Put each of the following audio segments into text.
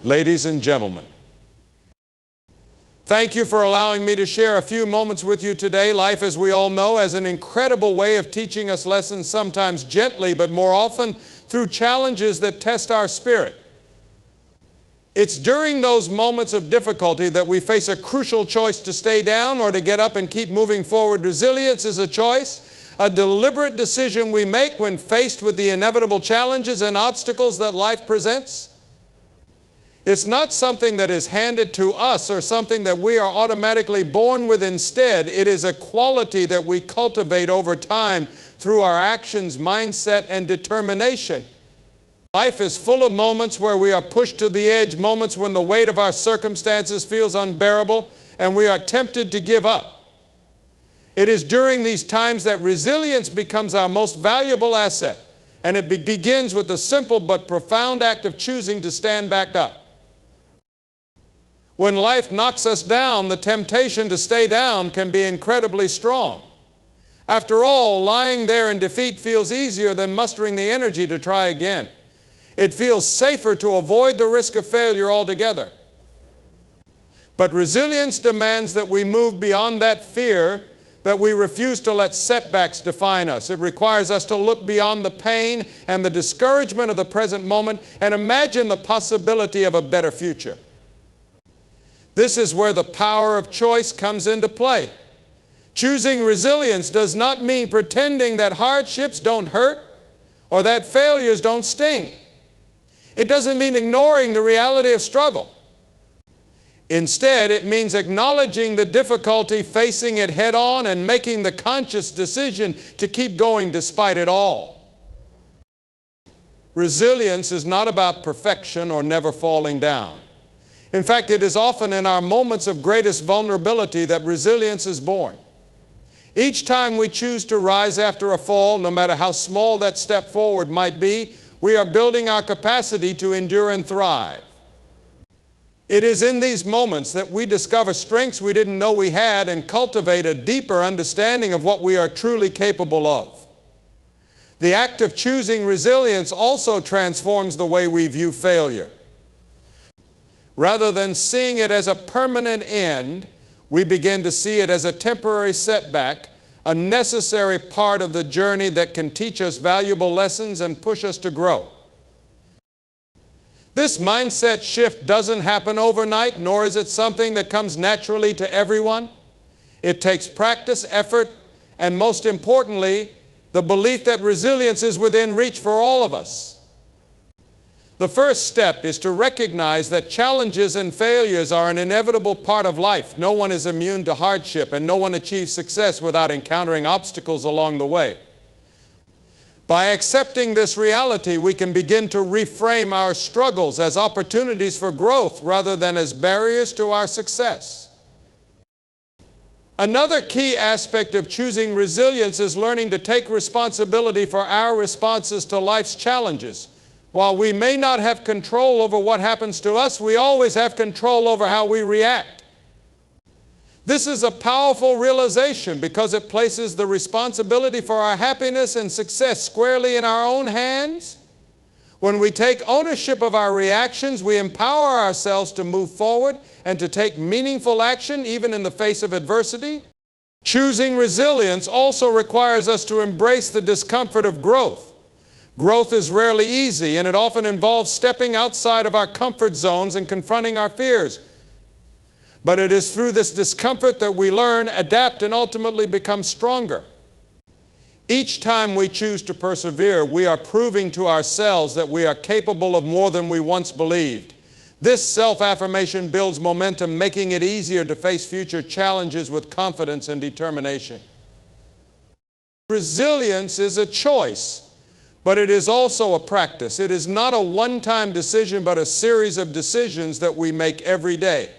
Ladies and gentlemen, thank you for allowing me to share a few moments with you today. Life, as we all know, has an incredible way of teaching us lessons, sometimes gently, but more often through challenges that test our spirit. It's during those moments of difficulty that we face a crucial choice to stay down or to get up and keep moving forward. Resilience is a choice, a deliberate decision we make when faced with the inevitable challenges and obstacles that life presents. It's not something that is handed to us or something that we are automatically born with. Instead, it is a quality that we cultivate over time through our actions, mindset, and determination. Life is full of moments where we are pushed to the edge, moments when the weight of our circumstances feels unbearable and we are tempted to give up. It is during these times that resilience becomes our most valuable asset, and it begins with the simple but profound act of choosing to stand back up. When life knocks us down, the temptation to stay down can be incredibly strong. After all, lying there in defeat feels easier than mustering the energy to try again. It feels safer to avoid the risk of failure altogether. But resilience demands that we move beyond that fear, that we refuse to let setbacks define us. It requires us to look beyond the pain and the discouragement of the present moment and imagine the possibility of a better future. This is where the power of choice comes into play. Choosing resilience does not mean pretending that hardships don't hurt or that failures don't sting. It doesn't mean ignoring the reality of struggle. Instead, it means acknowledging the difficulty, facing it head on, and making the conscious decision to keep going despite it all. Resilience is not about perfection or never falling down. In fact, it is often in our moments of greatest vulnerability that resilience is born. Each time we choose to rise after a fall, no matter how small that step forward might be, we are building our capacity to endure and thrive. It is in these moments that we discover strengths we didn't know we had and cultivate a deeper understanding of what we are truly capable of. The act of choosing resilience also transforms the way we view failure. Rather than seeing it as a permanent end, we begin to see it as a temporary setback, a necessary part of the journey that can teach us valuable lessons and push us to grow. This mindset shift doesn't happen overnight, nor is it something that comes naturally to everyone. It takes practice, effort, and most importantly, the belief that resilience is within reach for all of us. The first step is to recognize that challenges and failures are an inevitable part of life. No one is immune to hardship, and no one achieves success without encountering obstacles along the way. By accepting this reality, we can begin to reframe our struggles as opportunities for growth rather than as barriers to our success. Another key aspect of choosing resilience is learning to take responsibility for our responses to life's challenges. While we may not have control over what happens to us, we always have control over how we react. This is a powerful realization because it places the responsibility for our happiness and success squarely in our own hands. When we take ownership of our reactions, we empower ourselves to move forward and to take meaningful action even in the face of adversity. Choosing resilience also requires us to embrace the discomfort of growth. Growth is rarely easy, and it often involves stepping outside of our comfort zones and confronting our fears. But it is through this discomfort that we learn, adapt, and ultimately become stronger. Each time we choose to persevere, we are proving to ourselves that we are capable of more than we once believed. This self-affirmation builds momentum, making it easier to face future challenges with confidence and determination. Resilience is a choice. But it is also a practice. It is not a one-time decision, but a series of decisions that we make every day.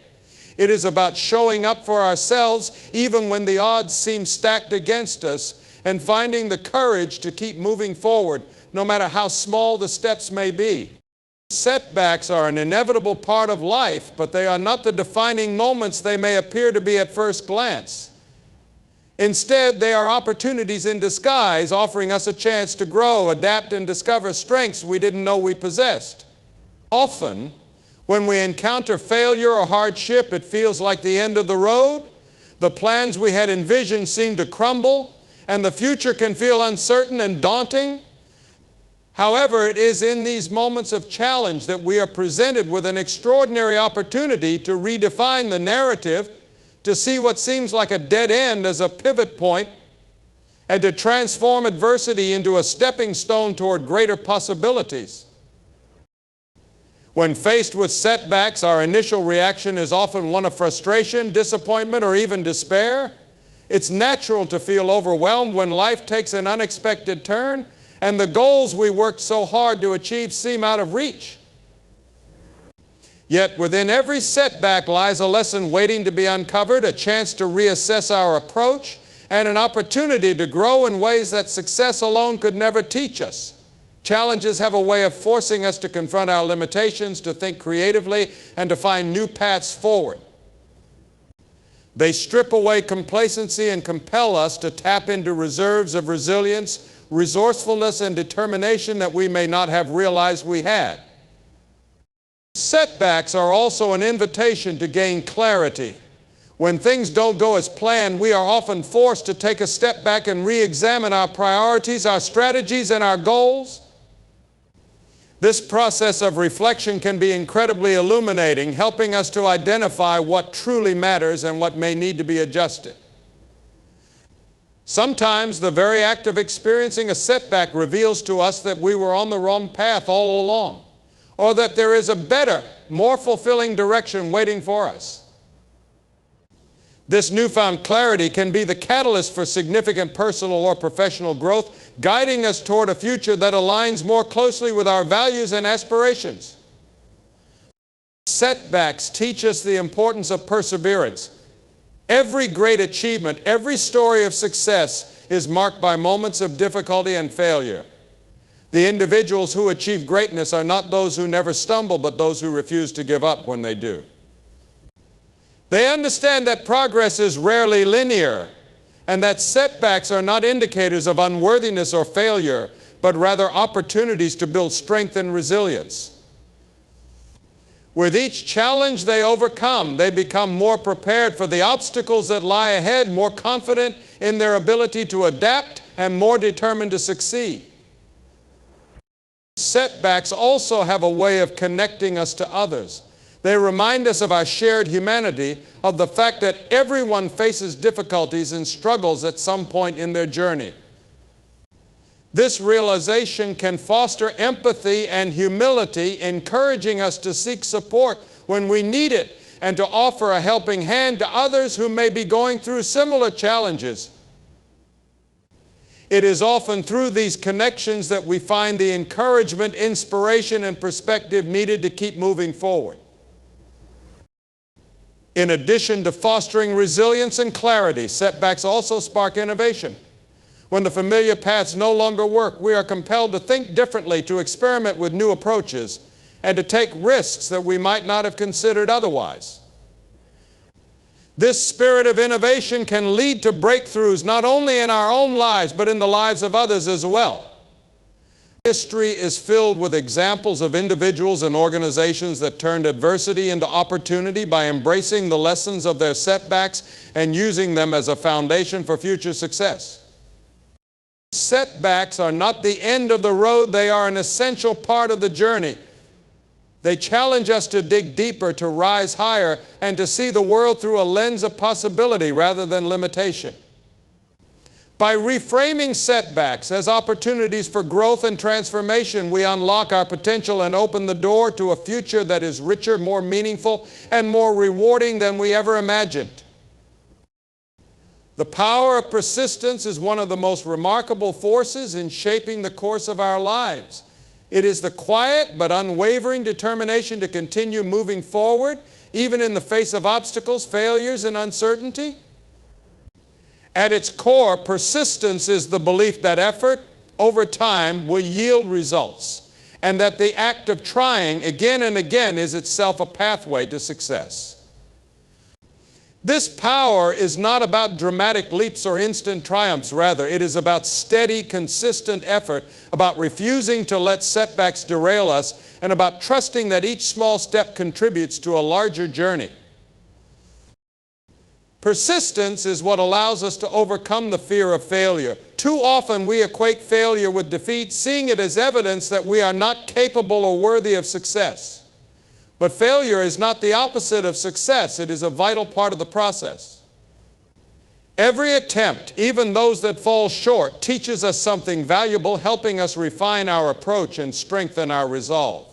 It is about showing up for ourselves even when the odds seem stacked against us, and finding the courage to keep moving forward, no matter how small the steps may be. Setbacks are an inevitable part of life, but they are not the defining moments they may appear to be at first glance. Instead, they are opportunities in disguise, offering us a chance to grow, adapt, and discover strengths we didn't know we possessed. Often, When we encounter failure or hardship, it feels like the end of the road. The plans we had envisioned seem to crumble, and the future can feel uncertain and daunting. However, it is in these moments of challenge that we are presented with an extraordinary opportunity to redefine the narrative, to see what seems like a dead end as a pivot point, and to transform adversity into a stepping stone toward greater possibilities. When faced with setbacks, our initial reaction is often one of frustration, disappointment, or even despair. It's natural to feel overwhelmed when life takes an unexpected turn and the goals we worked so hard to achieve seem out of reach. Yet within every setback lies a lesson waiting to be uncovered, a chance to reassess our approach, and an opportunity to grow in ways that success alone could never teach us. Challenges have a way of forcing us to confront our limitations, to think creatively, and to find new paths forward. They strip away complacency and compel us to tap into reserves of resilience, resourcefulness, and determination that we may not have realized we had. Setbacks are also an invitation to gain clarity. When things don't go as planned, we are often forced to take a step back and re-examine our priorities, our strategies, and our goals. This process of reflection can be incredibly illuminating, helping us to identify what truly matters and what may need to be adjusted. Sometimes the very act of experiencing a setback reveals to us that we were on the wrong path all along, or that there is a better, more fulfilling direction waiting for us. This newfound clarity can be the catalyst for significant personal or professional growth, guiding us toward a future that aligns more closely with our values and aspirations. Setbacks teach us the importance of perseverance. Every great achievement, every story of success is marked by moments of difficulty and failure. The individuals who achieve greatness are not those who never stumble, but those who refuse to give up when they do. They understand that progress is rarely linear, and that setbacks are not indicators of unworthiness or failure, but rather opportunities to build strength and resilience. With each challenge they overcome, they become more prepared for the obstacles that lie ahead, more confident in their ability to adapt, and more determined to succeed. Setbacks also have a way of connecting us to others. They remind us of our shared humanity, of the fact that everyone faces difficulties and struggles at some point in their journey. This realization can foster empathy and humility, encouraging us to seek support when we need it and to offer a helping hand to others who may be going through similar challenges. It is often through these connections that we find the encouragement, inspiration, and perspective needed to keep moving forward. In addition to fostering resilience and clarity, setbacks also spark innovation. When the familiar paths no longer work, we are compelled to think differently, to experiment with new approaches, and to take risks that we might not have considered otherwise. This spirit of innovation can lead to breakthroughs not only in our own lives, but in the lives of others as well. History is filled with examples of individuals and organizations that turned adversity into opportunity by embracing the lessons of their setbacks and using them as a foundation for future success. Setbacks are not the end of the road, they are an essential part of the journey. They challenge us to dig deeper, to rise higher, and to see the world through a lens of possibility rather than limitation. By reframing setbacks as opportunities for growth and transformation, we unlock our potential and open the door to a future that is richer, more meaningful, and more rewarding than we ever imagined. The power of persistence is one of the most remarkable forces in shaping the course of our lives. It is the quiet but unwavering determination to continue moving forward, even in the face of obstacles, failures, and uncertainty. At its core, persistence is the belief that effort over time will yield results, and that the act of trying again and again is itself a pathway to success. This power is not about dramatic leaps or instant triumphs. Rather, it is about steady, consistent effort, about refusing to let setbacks derail us, and about trusting that each small step contributes to a larger journey. Persistence is what allows us to overcome the fear of failure. Too often we equate failure with defeat, seeing it as evidence that we are not capable or worthy of success. But failure is not the opposite of success. It is a vital part of the process. Every attempt, even those that fall short, teaches us something valuable, helping us refine our approach and strengthen our resolve.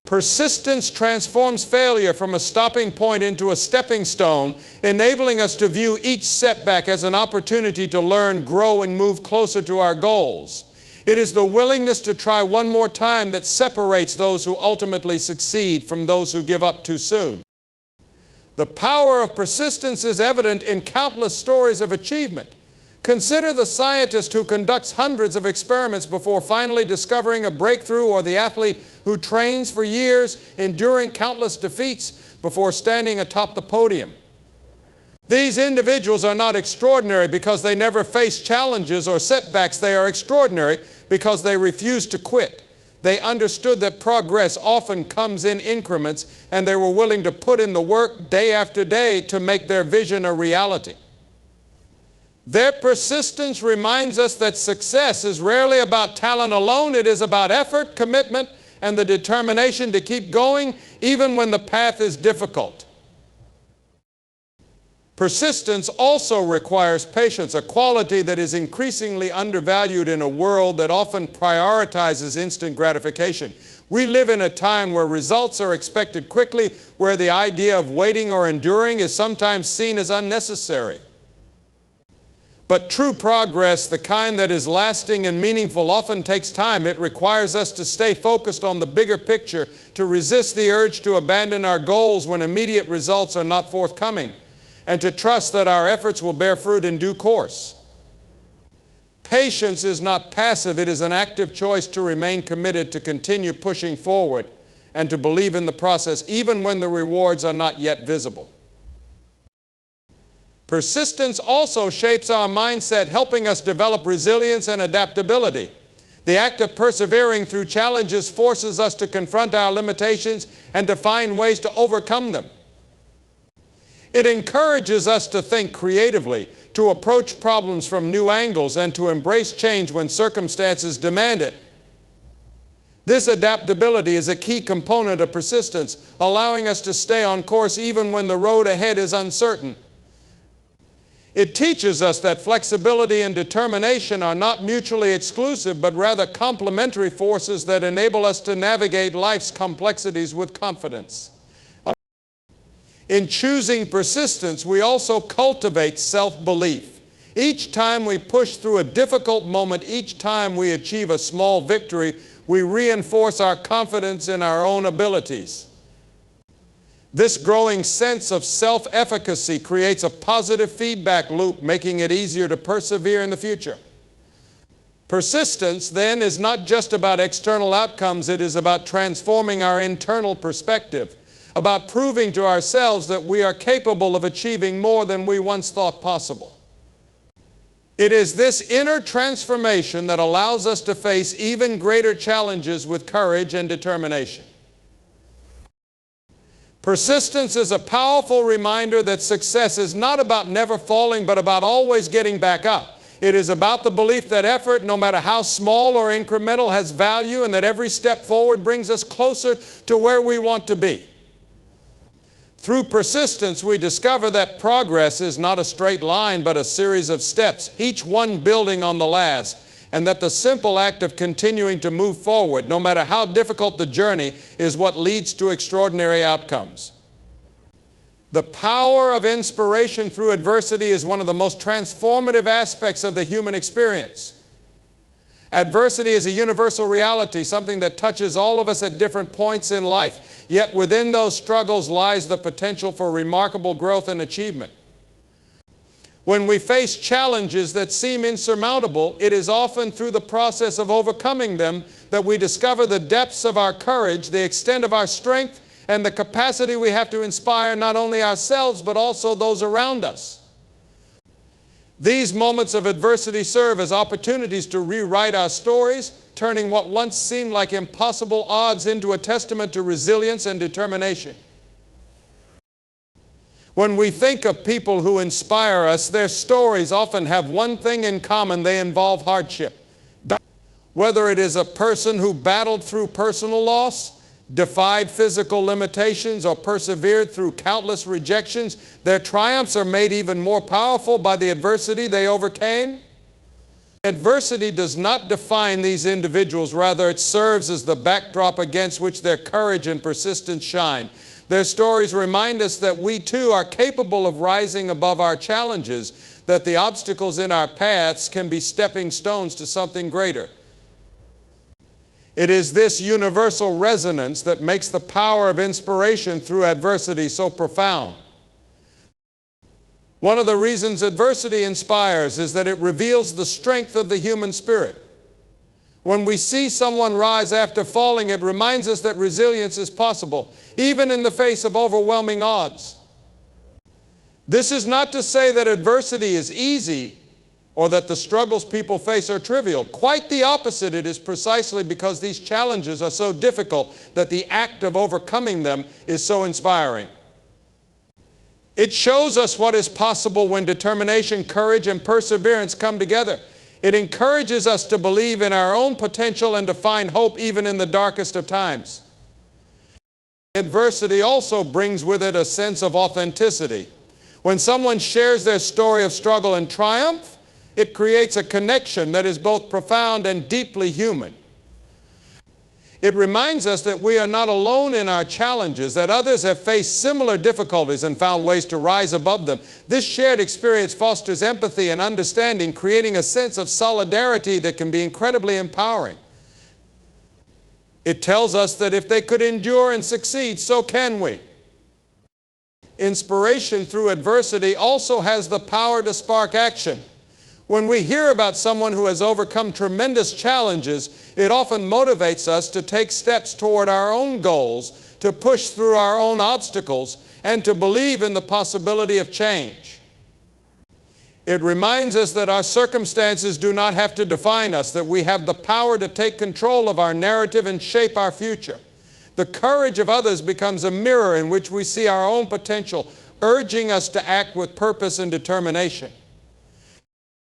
Persistence transforms failure from a stopping point into a stepping stone, enabling us to view each setback as an opportunity to learn, grow, and move closer to our goals. It is the willingness to try one more time that separates those who ultimately succeed from those who give up too soon. The power of persistence is evident in countless stories of achievement. Consider the scientist who conducts hundreds of experiments before finally discovering a breakthrough, or the athlete who trains for years, enduring countless defeats before standing atop the podium. These individuals are not extraordinary because they never face challenges or setbacks. They are extraordinary because they refuse to quit. They understood that progress often comes in increments, and they were willing to put in the work day after day to make their vision a reality. Their persistence reminds us that success is rarely about talent alone. It is about effort, commitment, and the determination to keep going even when the path is difficult. Persistence also requires patience, a quality that is increasingly undervalued in a world that often prioritizes instant gratification. We live in a time where results are expected quickly, where the idea of waiting or enduring is sometimes seen as unnecessary. But true progress, the kind that is lasting and meaningful, often takes time. It requires us to stay focused on the bigger picture, to resist the urge to abandon our goals when immediate results are not forthcoming, and to trust that our efforts will bear fruit in due course. Patience is not passive. It is an active choice to remain committed, to continue pushing forward, and to believe in the process even when the rewards are not yet visible. Persistence also shapes our mindset, helping us develop resilience and adaptability. The act of persevering through challenges forces us to confront our limitations and to find ways to overcome them. It encourages us to think creatively, to approach problems from new angles, and to embrace change when circumstances demand it. This adaptability is a key component of persistence, allowing us to stay on course even when the road ahead is uncertain. It teaches us that flexibility and determination are not mutually exclusive, but rather complementary forces that enable us to navigate life's complexities with confidence. In choosing persistence, we also cultivate self-belief. Each time we push through a difficult moment, each time we achieve a small victory, we reinforce our confidence in our own abilities. This growing sense of self-efficacy creates a positive feedback loop, making it easier to persevere in the future. Persistence, then, is not just about external outcomes. It is about transforming our internal perspective, about proving to ourselves that we are capable of achieving more than we once thought possible. It is this inner transformation that allows us to face even greater challenges with courage and determination. Persistence is a powerful reminder that success is not about never falling, but about always getting back up. It is about the belief that effort, no matter how small or incremental, has value, and that every step forward brings us closer to where we want to be. Through persistence, we discover that progress is not a straight line, but a series of steps, each one building on the last, and that the simple act of continuing to move forward, no matter how difficult the journey, is what leads to extraordinary outcomes. The power of inspiration through adversity is one of the most transformative aspects of the human experience. Adversity is a universal reality, something that touches all of us at different points in life. Yet within those struggles lies the potential for remarkable growth and achievement. When we face challenges that seem insurmountable, it is often through the process of overcoming them that we discover the depths of our courage, the extent of our strength, and the capacity we have to inspire not only ourselves but also those around us. These moments of adversity serve as opportunities to rewrite our stories, turning what once seemed like impossible odds into a testament to resilience and determination. When we think of people who inspire us, their stories often have one thing in common: they involve hardship. Whether it is a person who battled through personal loss, defied physical limitations, or persevered through countless rejections, their triumphs are made even more powerful by the adversity they overcame. Adversity does not define these individuals, rather it serves as the backdrop against which their courage and persistence shine. Their stories remind us that we too are capable of rising above our challenges, that the obstacles in our paths can be stepping stones to something greater. It is this universal resonance that makes the power of inspiration through adversity so profound. One of the reasons adversity inspires is that it reveals the strength of the human spirit. When we see someone rise after falling, it reminds us that resilience is possible, even in the face of overwhelming odds. This is not to say that adversity is easy or that the struggles people face are trivial. Quite the opposite. It is precisely because these challenges are so difficult that the act of overcoming them is so inspiring. It shows us what is possible when determination, courage, and perseverance come together. It encourages us to believe in our own potential and to find hope even in the darkest of times. Adversity also brings with it a sense of authenticity. When someone shares their story of struggle and triumph, it creates a connection that is both profound and deeply human. It reminds us that we are not alone in our challenges, that others have faced similar difficulties and found ways to rise above them. This shared experience fosters empathy and understanding, creating a sense of solidarity that can be incredibly empowering. It tells us that if they could endure and succeed, so can we. Inspiration through adversity also has the power to spark action. When we hear about someone who has overcome tremendous challenges, it often motivates us to take steps toward our own goals, to push through our own obstacles, and to believe in the possibility of change. It reminds us that our circumstances do not have to define us, that we have the power to take control of our narrative and shape our future. The courage of others becomes a mirror in which we see our own potential, urging us to act with purpose and determination.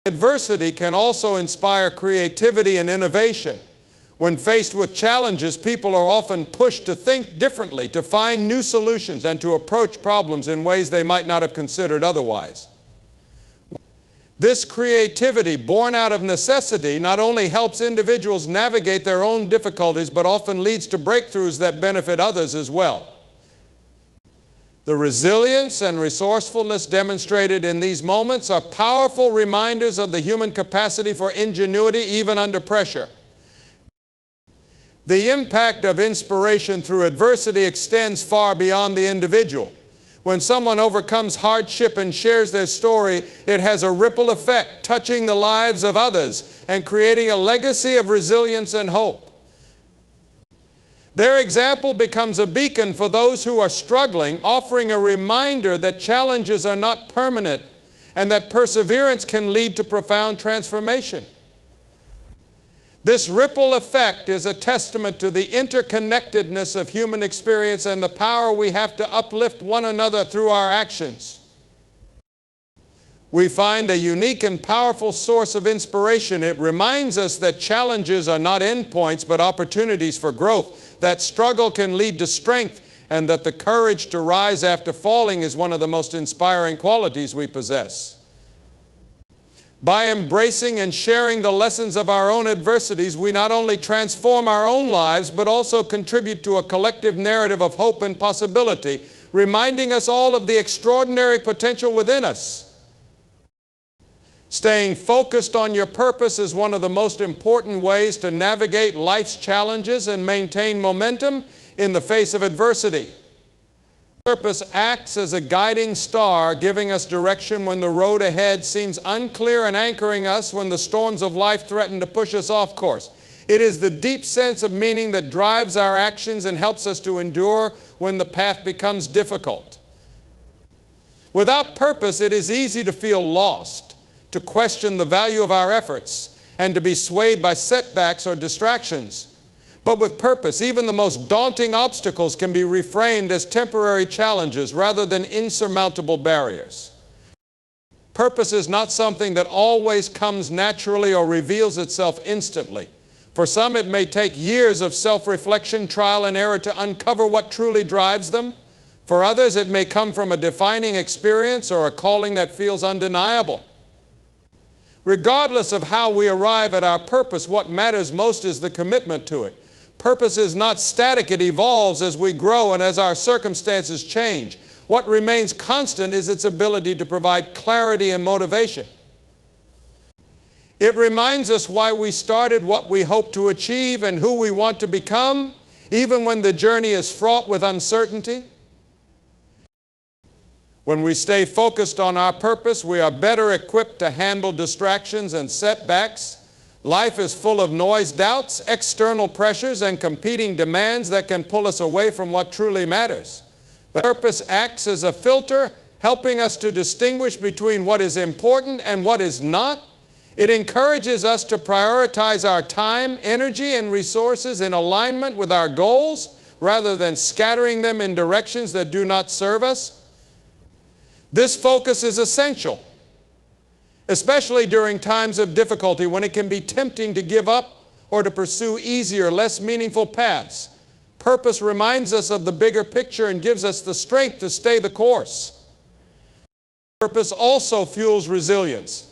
Adversity can also inspire creativity and innovation. When faced with challenges, people are often pushed to think differently, to find new solutions, and to approach problems in ways they might not have considered otherwise. This creativity, born out of necessity, not only helps individuals navigate their own difficulties, but often leads to breakthroughs that benefit others as well. The resilience and resourcefulness demonstrated in these moments are powerful reminders of the human capacity for ingenuity even under pressure. The impact of inspiration through adversity extends far beyond the individual. When someone overcomes hardship and shares their story, it has a ripple effect, touching the lives of others and creating a legacy of resilience and hope. Their example becomes a beacon for those who are struggling, offering a reminder that challenges are not permanent and that perseverance can lead to profound transformation. This ripple effect is a testament to the interconnectedness of human experience and the power we have to uplift one another through our actions. We find a unique and powerful source of inspiration. It reminds us that challenges are not endpoints but opportunities for growth, that struggle can lead to strength, and that the courage to rise after falling is one of the most inspiring qualities we possess. By embracing and sharing the lessons of our own adversities, we not only transform our own lives, but also contribute to a collective narrative of hope and possibility, reminding us all of the extraordinary potential within us. Staying focused on your purpose is one of the most important ways to navigate life's challenges and maintain momentum in the face of adversity. Purpose acts as a guiding star, giving us direction when the road ahead seems unclear and anchoring us when the storms of life threaten to push us off course. It is the deep sense of meaning that drives our actions and helps us to endure when the path becomes difficult. Without purpose, it is easy to feel lost, to question the value of our efforts, and to be swayed by setbacks or distractions. But with purpose, even the most daunting obstacles can be reframed as temporary challenges rather than insurmountable barriers. Purpose is not something that always comes naturally or reveals itself instantly. For some, it may take years of self-reflection, trial and error to uncover what truly drives them. For others, it may come from a defining experience or a calling that feels undeniable. Regardless of how we arrive at our purpose, what matters most is the commitment to it. Purpose is not static, it evolves as we grow and as our circumstances change. What remains constant is its ability to provide clarity and motivation. It reminds us why we started, what we hope to achieve, and who we want to become, even when the journey is fraught with uncertainty. When we stay focused on our purpose, we are better equipped to handle distractions and setbacks. Life is full of noise, doubts, external pressures, and competing demands that can pull us away from what truly matters. But purpose acts as a filter, helping us to distinguish between what is important and what is not. It encourages us to prioritize our time, energy, and resources in alignment with our goals, rather than scattering them in directions that do not serve us. This focus is essential, especially during times of difficulty when it can be tempting to give up or to pursue easier, less meaningful paths. Purpose reminds us of the bigger picture and gives us the strength to stay the course. Purpose also fuels resilience.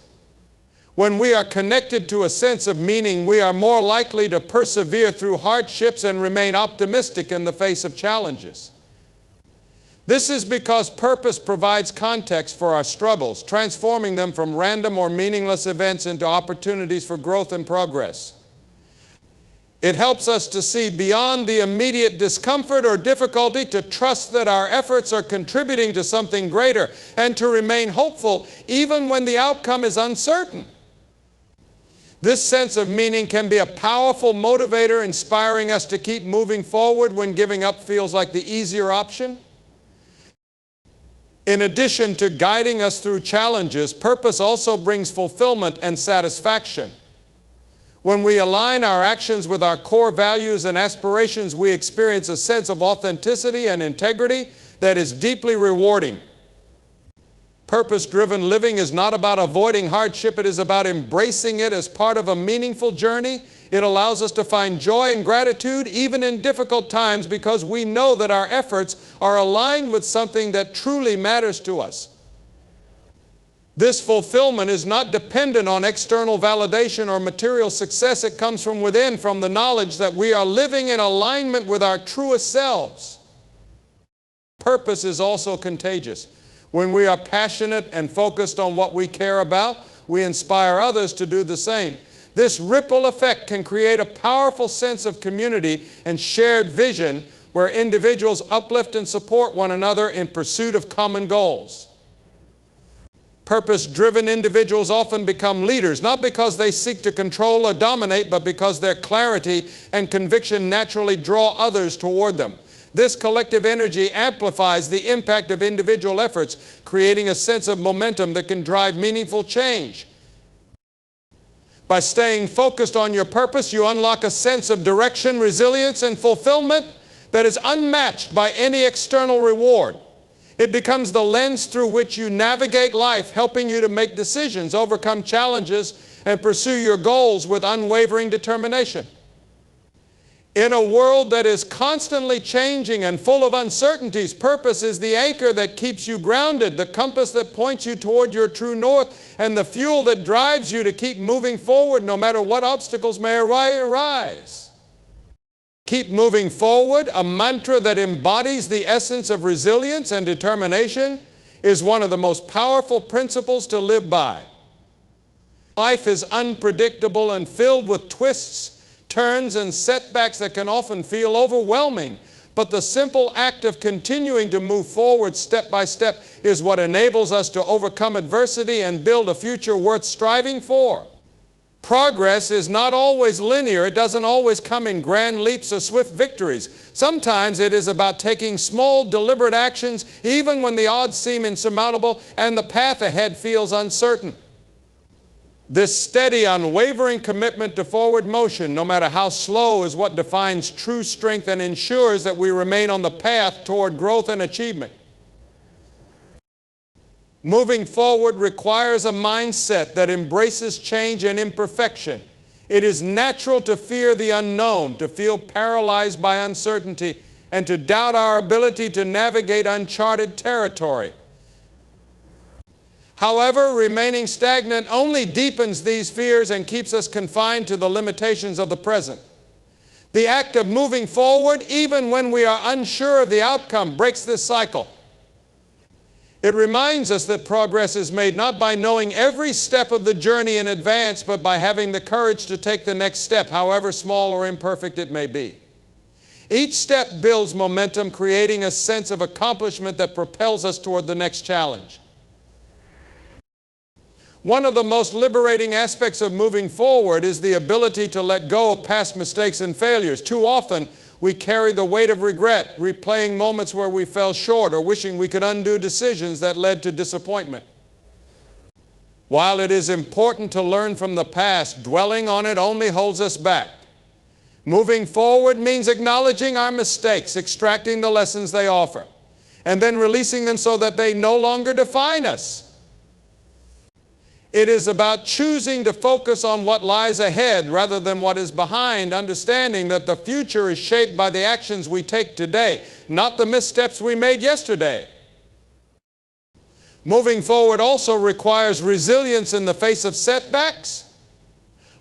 When we are connected to a sense of meaning, we are more likely to persevere through hardships and remain optimistic in the face of challenges. This is because purpose provides context for our struggles, transforming them from random or meaningless events into opportunities for growth and progress. It helps us to see beyond the immediate discomfort or difficulty, to trust that our efforts are contributing to something greater, and to remain hopeful even when the outcome is uncertain. This sense of meaning can be a powerful motivator, inspiring us to keep moving forward when giving up feels like the easier option. In addition to guiding us through challenges, purpose also brings fulfillment and satisfaction. When we align our actions with our core values and aspirations, we experience a sense of authenticity and integrity that is deeply rewarding. Purpose-driven living is not about avoiding hardship, it is about embracing it as part of a meaningful journey. It allows us to find joy and gratitude even in difficult times, because we know that our efforts are aligned with something that truly matters to us. This fulfillment is not dependent on external validation or material success. It comes from within, from the knowledge that we are living in alignment with our truest selves. Purpose is also contagious. When we are passionate and focused on what we care about, we inspire others to do the same. This ripple effect can create a powerful sense of community and shared vision, where individuals uplift and support one another in pursuit of common goals. Purpose-driven individuals often become leaders, not because they seek to control or dominate, but because their clarity and conviction naturally draw others toward them. This collective energy amplifies the impact of individual efforts, creating a sense of momentum that can drive meaningful change. By staying focused on your purpose, you unlock a sense of direction, resilience, and fulfillment that is unmatched by any external reward. It becomes the lens through which you navigate life, helping you to make decisions, overcome challenges, and pursue your goals with unwavering determination. In a world that is constantly changing and full of uncertainties, purpose is the anchor that keeps you grounded, the compass that points you toward your true north, and the fuel that drives you to keep moving forward no matter what obstacles may arise. Keep moving forward, a mantra that embodies the essence of resilience and determination, is one of the most powerful principles to live by. Life is unpredictable and filled with twists, turns, and setbacks that can often feel overwhelming. But the simple act of continuing to move forward step by step is what enables us to overcome adversity and build a future worth striving for. Progress is not always linear. It doesn't always come in grand leaps or swift victories. Sometimes it is about taking small, deliberate actions even when the odds seem insurmountable and the path ahead feels uncertain. This steady, unwavering commitment to forward motion, no matter how slow, is what defines true strength and ensures that we remain on the path toward growth and achievement. Moving forward requires a mindset that embraces change and imperfection. It is natural to fear the unknown, to feel paralyzed by uncertainty, and to doubt our ability to navigate uncharted territory. However, remaining stagnant only deepens these fears and keeps us confined to the limitations of the present. The act of moving forward, even when we are unsure of the outcome, breaks this cycle. It reminds us that progress is made not by knowing every step of the journey in advance, but by having the courage to take the next step, however small or imperfect it may be. Each step builds momentum, creating a sense of accomplishment that propels us toward the next challenge. One of the most liberating aspects of moving forward is the ability to let go of past mistakes and failures. Too often, we carry the weight of regret, replaying moments where we fell short or wishing we could undo decisions that led to disappointment. While it is important to learn from the past, dwelling on it only holds us back. Moving forward means acknowledging our mistakes, extracting the lessons they offer, and then releasing them so that they no longer define us. It is about choosing to focus on what lies ahead rather than what is behind, understanding that the future is shaped by the actions we take today, not the missteps we made yesterday. Moving forward also requires resilience in the face of setbacks.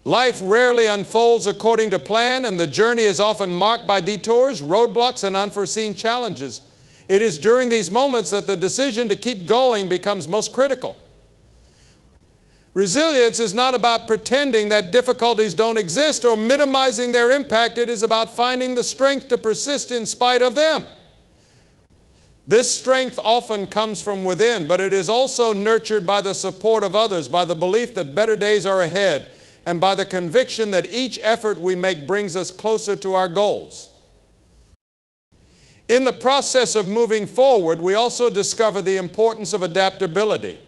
Life rarely unfolds according to plan, and the journey is often marked by detours, roadblocks, and unforeseen challenges. It is during these moments that the decision to keep going becomes most critical. Resilience is not about pretending that difficulties don't exist or minimizing their impact. It is about finding the strength to persist in spite of them. This strength often comes from within, but it is also nurtured by the support of others, by the belief that better days are ahead, and by the conviction that each effort we make brings us closer to our goals. In the process of moving forward, we also discover the importance of adaptability.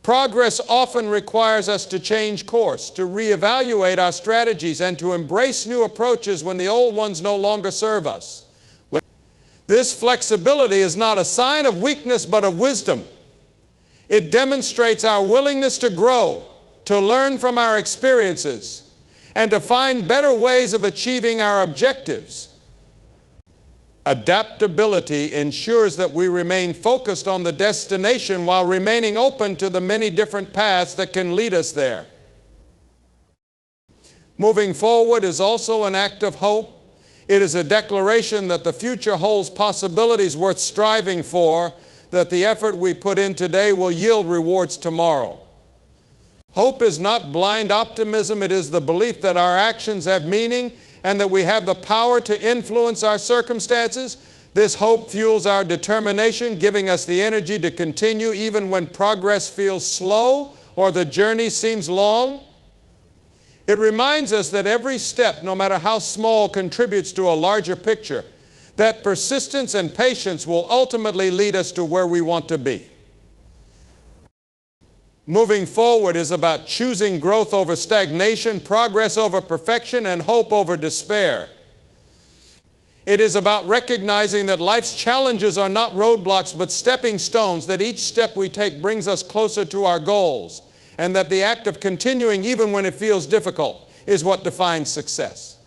Progress often requires us to change course, to reevaluate our strategies, and to embrace new approaches when the old ones no longer serve us. This flexibility is not a sign of weakness but of wisdom. It demonstrates our willingness to grow, to learn from our experiences, and to find better ways of achieving our objectives. Adaptability ensures that we remain focused on the destination while remaining open to the many different paths that can lead us there. Moving forward is also an act of hope. It is a declaration that the future holds possibilities worth striving for, that the effort we put in today will yield rewards tomorrow. Hope is not blind optimism. It is the belief that our actions have meaning and that we have the power to influence our circumstances. This hope fuels our determination, giving us the energy to continue even when progress feels slow or the journey seems long. It reminds us that every step, no matter how small, contributes to a larger picture, that persistence and patience will ultimately lead us to where we want to be. Moving forward is about choosing growth over stagnation, progress over perfection, and hope over despair. It is about recognizing that life's challenges are not roadblocks but stepping stones, that each step we take brings us closer to our goals, and that the act of continuing even when it feels difficult is what defines success.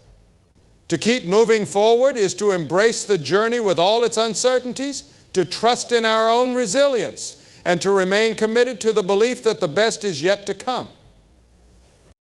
To keep moving forward is to embrace the journey with all its uncertainties, to trust in our own resilience, and to remain committed to the belief that the best is yet to come.